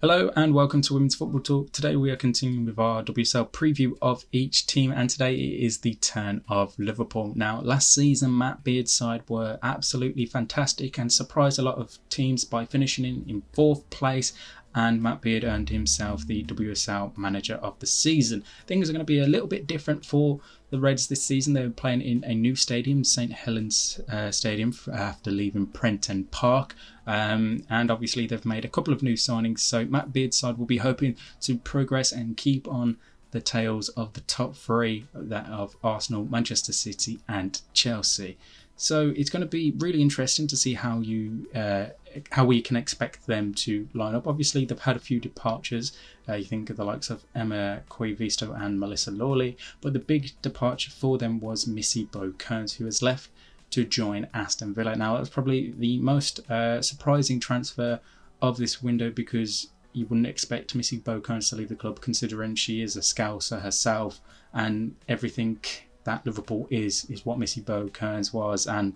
Hello and welcome to Women's Football Talk. Today we are continuing with our WSL preview of each team, and today it is the turn of Liverpool. Now, last season Matt Beard's side were absolutely fantastic and surprised a lot of teams by finishing in fourth place, and Matt Beard earned himself the WSL Manager of the Season. Things are going to be a little bit different for the Reds this season. They're playing in a new stadium, St Helens Stadium, after leaving Prenton Park. And obviously they've made a couple of new signings, so Matt Beard's side will be hoping to progress and keep on the tails of the top three, that of Arsenal, Manchester City and Chelsea. So it's going to be really interesting to see how we can expect them to line up. Obviously, they've had a few departures. You think of the likes of Emma Coivisto and Melissa Lawley, but the big departure for them was Missy Bowe-Kearns, who has left to join Aston Villa. Now, that's probably the most surprising transfer of this window, because you wouldn't expect Missy Bowe-Kearns to leave the club, considering she is a Scouser herself, and everything that Liverpool is what Missy Bowe-Kearns was, and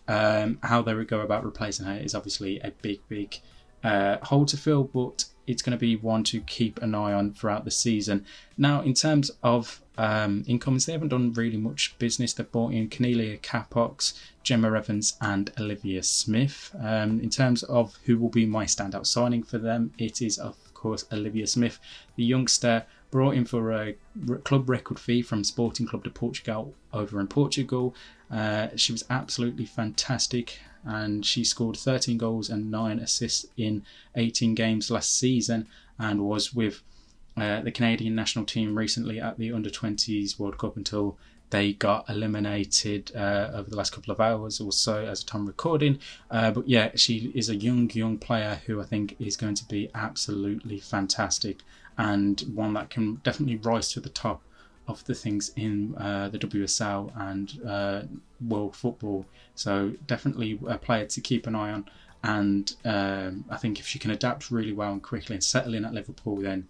how they would go about replacing her is obviously a big hole to fill, but it's going to be one to keep an eye on throughout the season. Now, in terms of incomings, they haven't done really much business. They've brought in Cornelia Capox, Gemma Evans and Olivia Smith. In terms of who will be my standout signing for them, it is of course Olivia Smith, the youngster brought in for a club record fee from Sporting Club de Portugal over in Portugal. She was absolutely fantastic, and she scored 13 goals and 9 assists in 18 games last season, and was with the Canadian national team recently at the Under-20s World Cup until they got eliminated over the last couple of hours or so as a time recording. But yeah, she is a young player who I think is going to be absolutely fantastic, and one that can definitely rise to the top of the things in the WSL and world football. So definitely a player to keep an eye on, and I think if she can adapt really well and quickly and settle in at Liverpool, then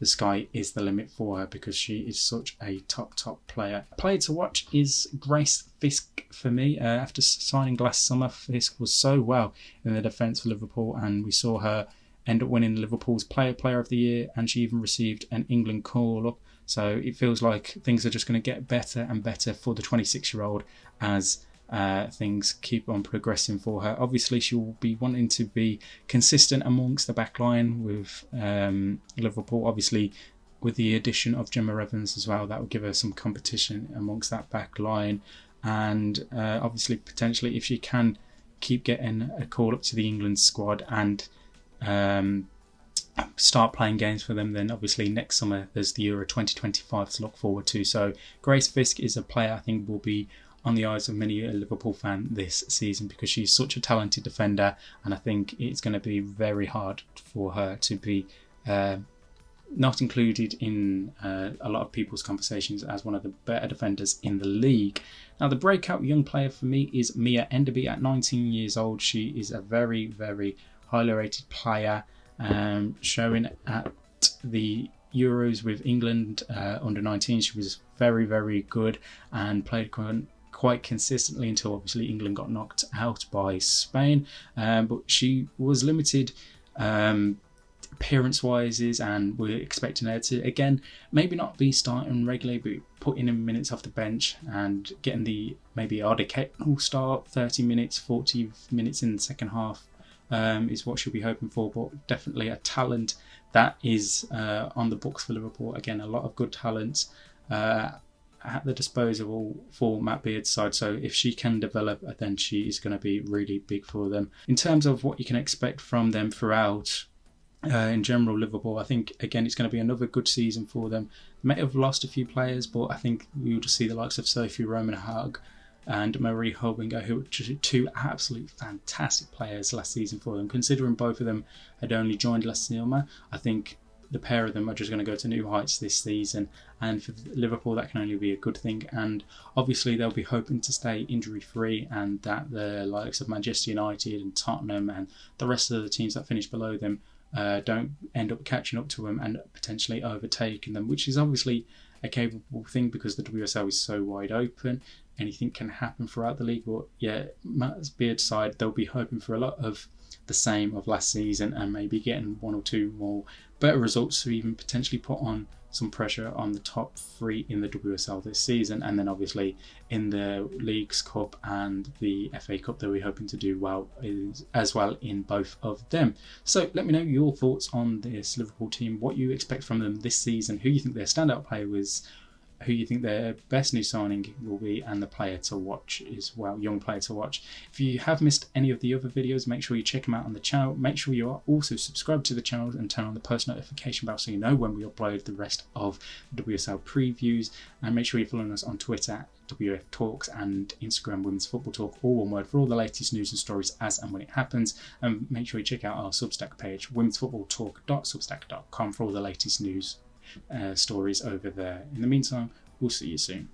the sky is the limit for her, because she is such a top player. A player to watch is Grace Fisk for me. After signing last summer, Fisk was so well in the defence for Liverpool, and we saw her end up winning Liverpool's Player of the Year, and she even received an England call-up. So it feels like things are just going to get better and better for the 26-year-old as things keep on progressing for her. Obviously, she will be wanting to be consistent amongst the back line with Liverpool. Obviously, with the addition of Gemma Evans as well, that will give her some competition amongst that back line. And obviously, potentially, if she can keep getting a call up to the England squad and start playing games for them, then obviously next summer there's the Euro 2025 to look forward to. So Grace Fisk is a player I think will be on the eyes of many a Liverpool fan this season, because she's such a talented defender, and I think it's going to be very hard for her to be not included in a lot of people's conversations as one of the better defenders in the league. Now, the breakout young player for me is Mia Enderby at 19 years old. She is a very highly rated player, showing at the Euros with England under 19. She was very good and played quite consistently until obviously England got knocked out by Spain, but she was limited appearance wise, and we're expecting her to again maybe not be starting regularly, but putting in minutes off the bench and getting the maybe odd occasional start, 30 minutes 40 minutes in the second half is what she'll be hoping for. But definitely a talent that is on the books for Liverpool. Again, a lot of good talents at the disposal for Matt Beard's side. So if she can develop, then she is going to be really big for them. In terms of what you can expect from them throughout, in general, Liverpool, I think, again, it's going to be another good season for them. They may have lost a few players, but I think we'll just see the likes of Sophie Roman-Haug and Marie Holbinger, who were two absolute fantastic players last season for them. Considering both of them had only joined last summer, I think the pair of them are just going to go to new heights this season, and for Liverpool that can only be a good thing. And obviously they'll be hoping to stay injury free, and that the likes of Manchester United and Tottenham and the rest of the teams that finish below them don't end up catching up to them and potentially overtaking them, which is obviously a capable thing because the WSL is so wide open. Anything can happen throughout the league. But yeah, Matt Beard's side, they'll be hoping for a lot of the same of last season and maybe getting one or two more better results to even potentially put on some pressure on the top three in the WSL this season, and then obviously in the Leagues Cup and the FA Cup that we're hoping to do well as well in both of them. So let me know your thoughts on this Liverpool team, what you expect from them this season, who you think their standout player was, who you think their best new signing will be, and the player to watch as well, young player to watch. If you have missed any of the other videos, make sure you check them out on the channel. Make sure you are also subscribed to the channel and turn on the post notification bell so you know when we upload the rest of the WSL previews. And make sure you're following us on Twitter at WF Talks and Instagram Women's Football Talk, all one word, for all the latest news and stories as and when it happens. And make sure you check out our Substack page, womensfootballtalk.substack.com, for all the latest news stories over there. In the meantime, we'll see you soon.